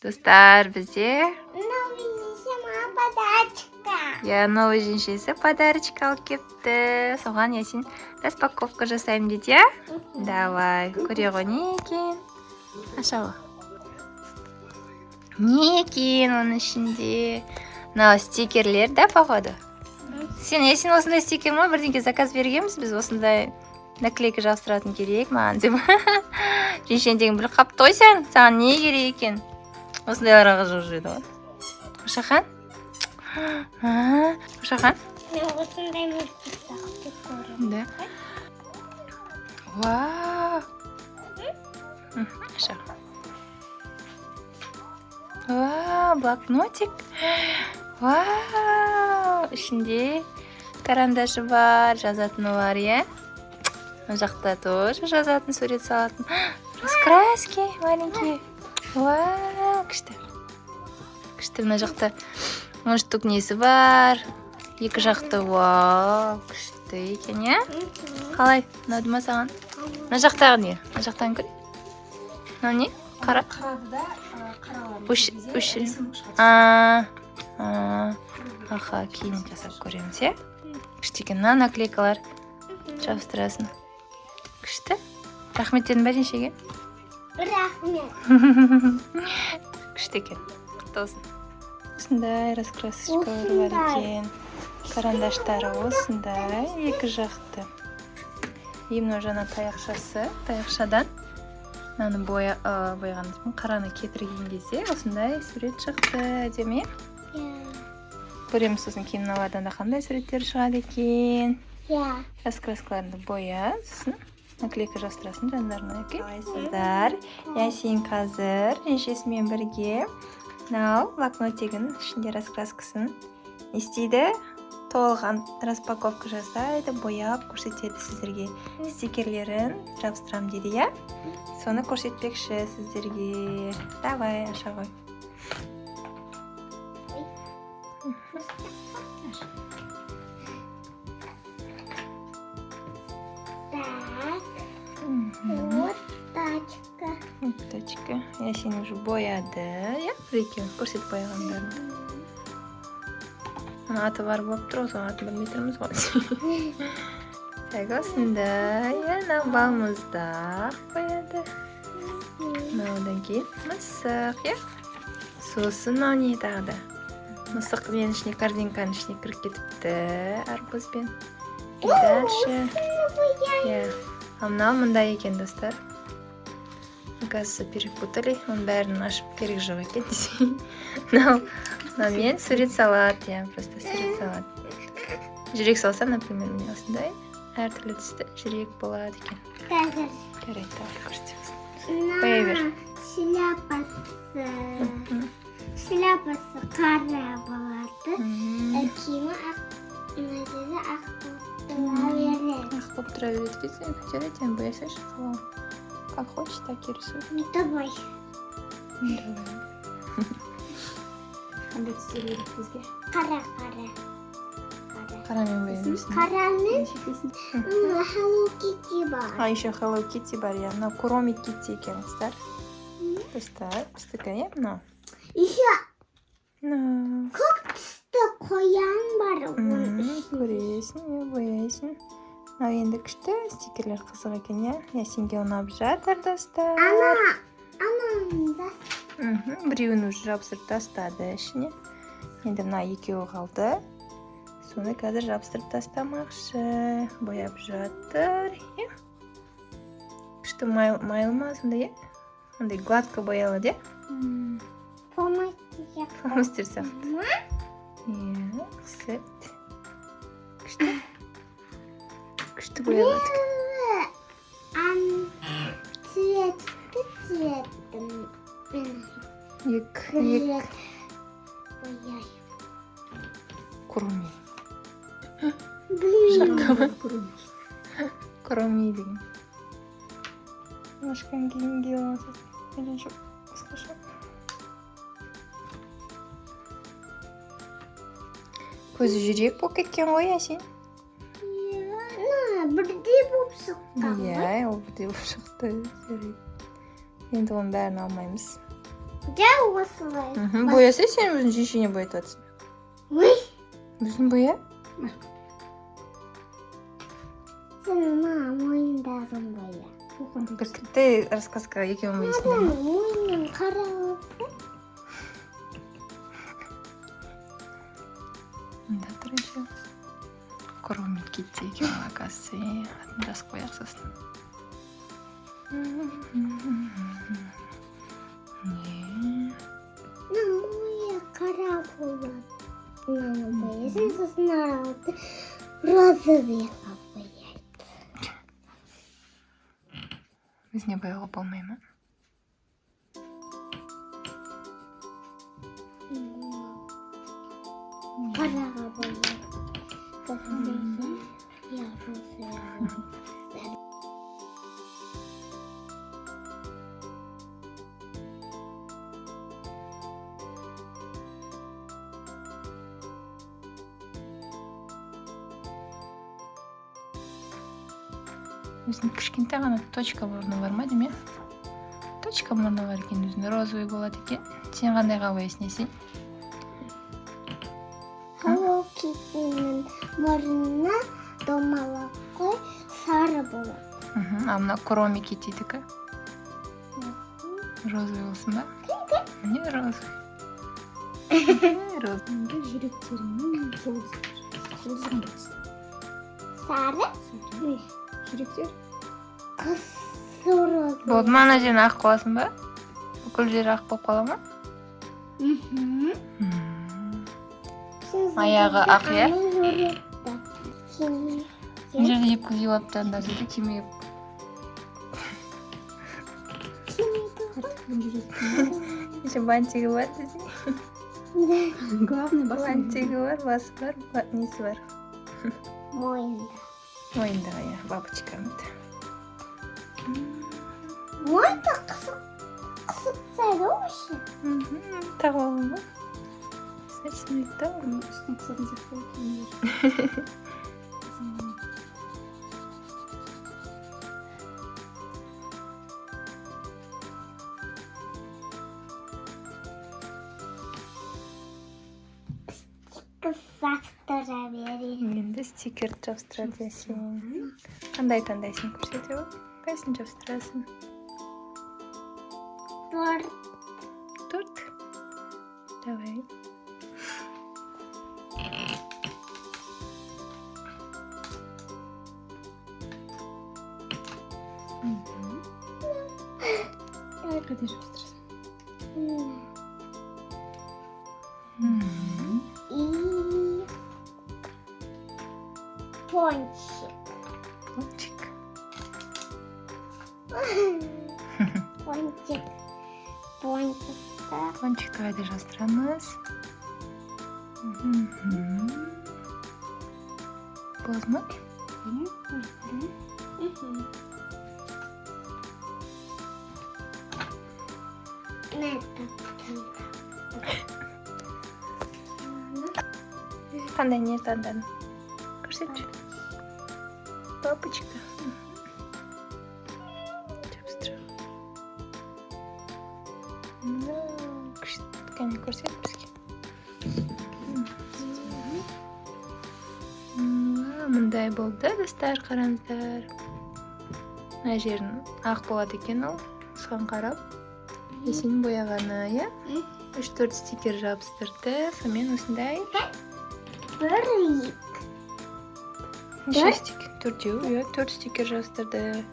Достар бізде Я новый жеңшесі подарочка алып кепті. Соған Ясин распаковка жасаймын дейді, я? Давай, көре ғой не екен? Аша ғой. Не екен оның ішінде? Мынау стикерлер, да, походу? Сен осындай стикер ма? Бірдеңке заказ бергенбіз біз осындай наклейка жабыстыратын керек маған деп. Жеңшен деген бір қап той саған не керек екен? Осындайларға жоқ жүреді ғой. Қошақан? Қошақан? Мен осындай мультикті көремін. Да. Вау. Аша. Вау, блокнотик. Вау. Ішінде карандашы бар, жазатыны бар, я? Мына жақта тоже жазатын, сурет салатын. Раскраски маленькие. Вау, күшті. Күшті, мына жақта 10 штук несі бар. Екі жақты, вау, күшті екен, я? Қалай, ұнады ма саған? Мына жақтағы не? Мына жақтан көр. Мынау не? Қара? Қарады да, қаралар. Үш. Аха, кейін жасап көреміз, я? Күшті екен, мына наклейкалар жабыстырасың. Күшті. Рахмет дедің бе жеңшеге? Рахмет. Күшті екен. Құтты болсын. Осындай раскрасочкалар бар екен. Карандаштары осындай, екі жақты. Мынау жаңа таяқшадан мынаны бояған қараны кетірген кезде осындай сурет шықты, әдемі. Көреміз сосын кейін мыналардан да қандай суреттер шығады екен. Раскраскаларды боя, сосын наклейка жастырасын жандарына. Қалайсыздар? Ясин қазір жеңшесімен бірге мынау блокнотигін ішінде раскраскасын не істейді? Толған распаковка жасайды, бояп көрсетеді сіздерге. Стикерлерін жабыстырам дейді, я? Соны көрсетпекші сіздерге. Давай, аша ғой. Тачка. Ясин уже бояды, я? Прикинь, көрсетіп бояғандарын. Аты бар болып тұр, осыған атын білмей тұрмыз ғой. Так, осындай, ана балмұздақ бояды. Мынаудан кейін мысық, я? Сосын мынау не тағы да? Мысық мен ішіне корзинканың ішіне кіріп кетіпті, арбузбен. Дальше. Мынау мындай екен, достар. Оказывается, перепутали. Он бәрін ашып керек жоқ екен десей. Мынау мен сурет салат, я просто сурет салат. Жүрек салсам, например, міне осындай әртүрлі түсті жүрек болады екен. Жарайды, давай көрсетеміз. Қоя бер. Шляпасы қара болады. Киімі ақ болып тұра береді дейсің, көтереді, енді боясайшы қалауын. Как хочешь, так и рисуй. Давай. Қандай түстер керек бізге? Қара. Қарамен боямайсың. Қарамен Hello Kitty бар. Еще Hello Kitty бар, я. Мынау Кроми Kitty екен, қыздар. Достар, біздікі, я? Мынау. Еще көк түсті қоян бар. Көресің, бояйсың. Мынау енді күшті стикерлер қызық екен, я? Ясинге ұнап жатыр, достар. Ананда. Біреуін уже жабыстырып тастады ішіне. Енді мына екеуі қалды. Соны қазір жабыстырып тастамақшы. Бояп жатыр. Күшті майлы ма сондай, я? Ондай гладко боялады, я? Помастер сияқты. Сөт. Күшті. Күшті боялады. Цветтім. Ек. Кроми. Шаққама. Кроми деген. Немножко кейінге аласыз. Или жоқ. Қысқаша. Көзі жүрек болып кеткен ғой, Ясин? Бірдей болып шыққан ғой. Ол бірдей болып шықты. Енді оның бәрін алмаймыз. Ja осылай. Боясай, сен өзің шешеңе боятып жатсың. Ой, Өзің боя. сен мойындағын боя. Бір кітті рассказка екеуің боясың. Мойнын қарап. Да, тұрышы. Кормит кетсе екеуің, оказывается, атын жазып қояқ сосын. Мойы қара болады. Мынаны боясың, сосын аралды розовыйға бояйды. Өзіне бояуға болмай ма? Қараға бояйды. Сосын болса, я розовыйға. Өзінің кішкентай ғана точка мұрны бар ма деме? Точка мұрны бар екен, өзінің розовый болады екен. Сен қандайға боясың сен? Hello Kitty'nin мұрны домалақ қой, сары болады. А мына Кроми Китидікі? Розовый болсын ба? Не розовый. Розовый. Жүректерінің жұлдызын кетсін. Сары? Жүректер? Қысы розовый. Болды ма, ана жерін ақ қыласың ба? Бүкіл жері ақ болып қала ма? Аяғы ақ, иә? Мына жерде еп күйіп алыпты, анда жерде кимейіп. Еще бантигі бар десе. Главный басым. Бантигі бар, басы бар, несі бар. Мойында. Мойындағы, иә, бабочка. Мойында қысып тастайды вообще. Тағып алған ба? Сәтсін өйтті ау. Үстіне қысатын сияқты болып. Жабыстыра берейін. Енді стикер жабыстырады сен. Қандай таңдайсың көрсете ғой? Қайсын жабыстырасың? Торт. Давай. Қайда жабыстырасың? И пончик. Пончик. Пончик. Пончикті қайда жабыстырамыз? Болады ма? Қандай не таңдадың? Көрсетші. Папочка. Жабыстырам. Кәне көрсет бізге. Мұндай болды, достар, қараңыздар. Мына жерін ақ болады екен ол, соған қарап. Есен бояғаны, иә? 3-4 стикер жабыстырды, сонымен осындай. Бір. 4 стикер жабыстырды.